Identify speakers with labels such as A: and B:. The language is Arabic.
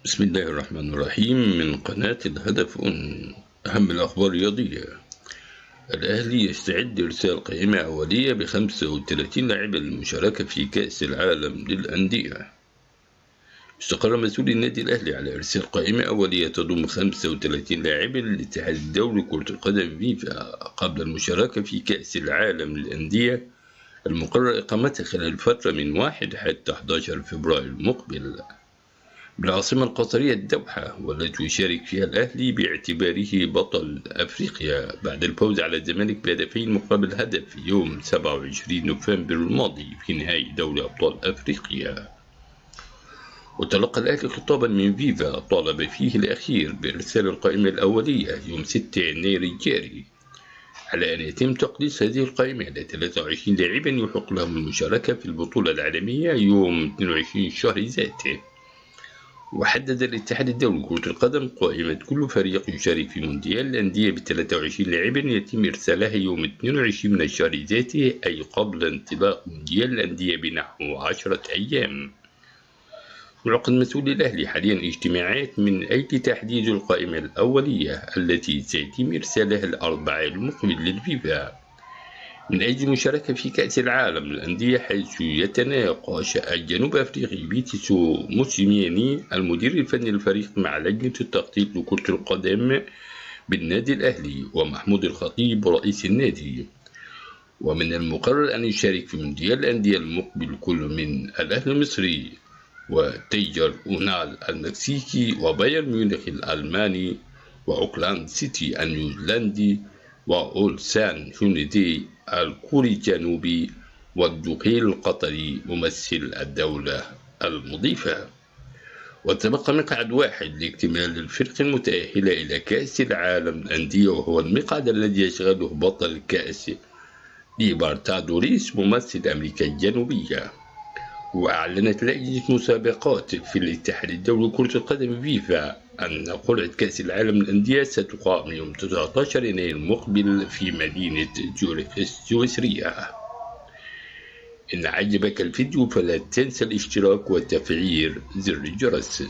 A: بسم الله الرحمن الرحيم من قناة الهدف. أهم الأخبار الرياضية: الأهلي يستعد لإرسال قائمة أولية ب35 لاعبا للمشاركة في كأس العالم للأندية. استقر مسؤول النادي الأهلي على إرسال قائمة أولية تضم 35 لاعبا للاتحاد الدولي لكرة القدم فيفا قبل المشاركة في كأس العالم للأندية المقرر إقامتها خلال الفترة من 1 حتى 11 فبراير المقبل بالعاصمة القطرية الدوحة، والتي يشارك فيها الأهلي باعتباره بطل أفريقيا بعد الفوز على الزمالك بهدفين مقابل هدف يوم 27 نوفمبر الماضي في نهائي دوري أبطال أفريقيا. وتلقى الأهلي خطابا من فيفا طالب فيه الأخير بإرسال القائمة الأولية يوم 6 يناير الجاري، على أن يتم تقديس هذه القائمة إلى 23 لاعبا يحق لهم المشاركة في البطولة العالمية يوم 22 شهر ذاته. وحدد الاتحاد الدولي لكرة القدم قائمة كل فريق يشارك في مونديال الأندية ب23 لاعبا يتم إرسالها يوم 22 من الشهر ذاته، أي قبل انطلاق مونديال الأندية بنحو 10 أيام. يعقد مسؤول الأهلي حاليا اجتماعات من أجل تحديد القائمة الأولية التي سيتم إرسالها الأربعاء المقبل للفيفا من أجل المشاركة في كأس العالم للأندية، حيث يتناقش الجنوب أفريقي بيتسو موسيماني المدير الفني للفريق مع لجنة التخطيط لكرة القدم بالنادي الأهلي ومحمود الخطيب رئيس النادي. ومن المقرر أن يشارك في مونديال الأندية المقبل كل من الأهلي المصري وتيجر أونال المكسيكي وبايرن ميونخ الألماني وأوكلاند سيتي النيوزيلندي وأولسان هيونداي الكوري الجنوبي والدخيل القطري ممثل الدولة المضيفة. وتبقى مقعد واحد لاكتمال الفرق المتأهلة إلى كأس العالم للأندية، وهو المقعد الذي يشغله بطل الكأس ليبرتادوريس ممثل أمريكا الجنوبية. وأعلنت لجنة مسابقات في الاتحاد الدولي لكرة القدم فيفا أن قرعة كأس العالم للأندية ستقام يوم 19 يناير المقبل في مدينة زيورخ السويسرية. إن عجبك الفيديو فلا تنسى الاشتراك وتفعيل زر الجرس.